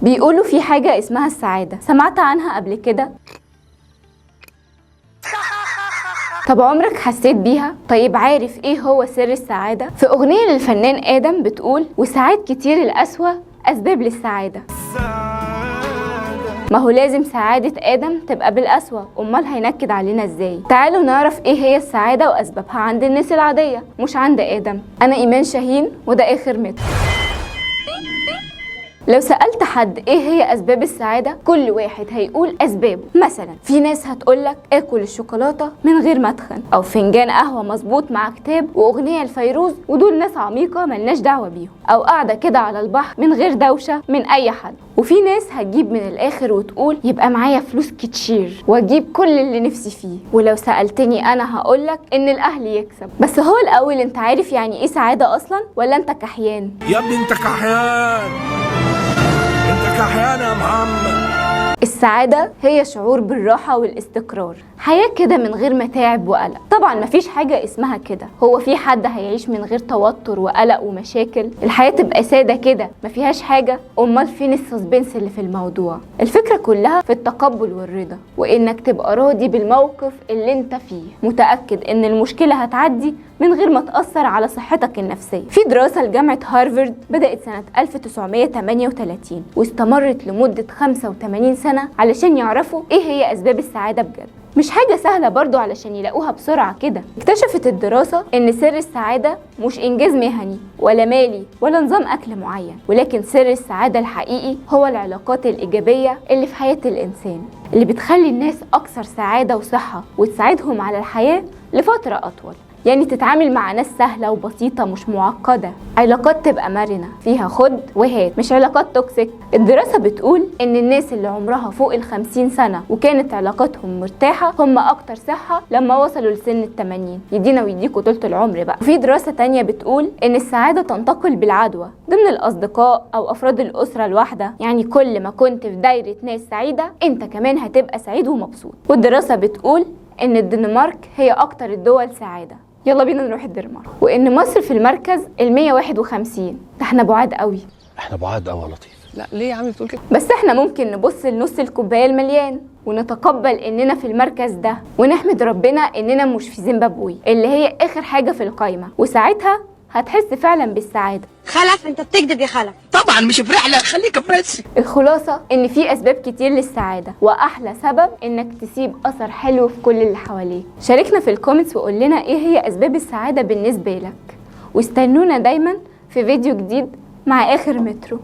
بيقولوا في حاجة اسمها السعادة، سمعت عنها قبل كده؟ طب عمرك حسيت بيها؟ طيب عارف ايه هو سر السعادة؟ في اغنية للفنان آدم بتقول: وساعات كتير القسوة اسباب للسعادة. ما هو لازم سعادة آدم تبقى بالقسوة، امال هينكد علينا ازاي؟ تعالوا نعرف ايه هي السعادة واسبابها عند الناس العادية مش عند آدم. انا ايمان شاهين وده اخر متر. لو سألت حد ايه هي اسباب السعادة، كل واحد هيقول اسبابه. مثلا في ناس هتقولك اكل الشوكولاتة من غير ما اتخن، او فنجان قهوة مظبوط مع كتاب واغنية لفيروز، ودول ناس عميقة ملناش دعوة بيهم، او قاعدة كده على البحر من غير دوشة من اي حد. وفي ناس هتجيب من الاخر وتقول يبقى معايا فلوس كتير واجيب كل اللي نفسي فيه. ولو سألتني انا هقولك ان الاهل يكسب. بس هو الاول انت عارف يعني ايه سعادة اصلا ولا انت كحيان؟ يا ابني انت كحيان، انت كحيان يا محمد. السعادة هي شعور بالراحة والاستقرار، حياة كده من غير متاعب وقلق. طبعا مفيش حاجة اسمها كده، هو في حد هيعيش من غير توتر وقلق ومشاكل؟ الحياة تبقى سادة كده مفيهاش حاجة؟ امال فين السسبنس اللي في الموضوع؟ الفكرة كلها في التقبل والرضا، وانك تبقى راضي بالموقف اللي انت فيه، متأكد ان المشكلة هتعدي من غير ما تأثر على صحتك النفسية. في دراسة لجامعة هارفارد بدأت سنة 1938 واستمرت لمدة 85 سنة علشان يعرفوا ايه هي اسباب السعادة بجد. مش حاجة سهلة برضو علشان يلاقوها بسرعة كده. اكتشفت الدراسة ان سر السعادة مش انجاز مهني ولا مالي ولا نظام اكل معين، ولكن سر السعادة الحقيقي هو العلاقات الايجابية اللي في حياة الانسان، اللي بتخلي الناس اكثر سعادة وصحة وتساعدهم على الحياة لفترة اطول. يعني تتعامل مع ناس سهلة وبسيطة مش معقدة، علاقات تبقى مرنة فيها خد وهات، مش علاقات توكسيك. الدراسة بتقول ان الناس اللي عمرها فوق 50 سنة وكانت علاقاتهم مرتاحة هم اكتر صحة لما وصلوا لسن 80. يدينا ويديكوا طولة العمر بقى. وفي دراسة تانية بتقول ان السعادة تنتقل بالعدوى ضمن الاصدقاء او افراد الاسرة الواحدة، يعني كل ما كنت في دايرة ناس سعيدة انت كمان هتبقى سعيد ومبسوط. والدراسة بتقول ان الدنمارك هي اكتر الدول سعادة. يلا بينا نروح الدنمارك. وان مصر في المركز ال151. ده احنا بعاد قوي. احنا بعاد قوي يا لطيف. لا ليه يا عم بتقول كده؟ بس احنا ممكن نبص لنص الكوبايه المليان ونتقبل اننا في المركز ده، ونحمد ربنا اننا مش في زيمبابوي اللي هي اخر حاجه في القايمه، وساعتها هتحس فعلا بالسعاده. خلف انت بتكذب يا خلف. طبعا مش في رحله، خليك بس. الخلاصه ان في اسباب كتير للسعاده، واحلى سبب انك تسيب اثر حلو في كل اللي حواليك. شاركنا في الكومنتس وقول لنا ايه هي اسباب السعاده بالنسبه لك، واستنونا دايما في فيديو جديد مع اخر مترو.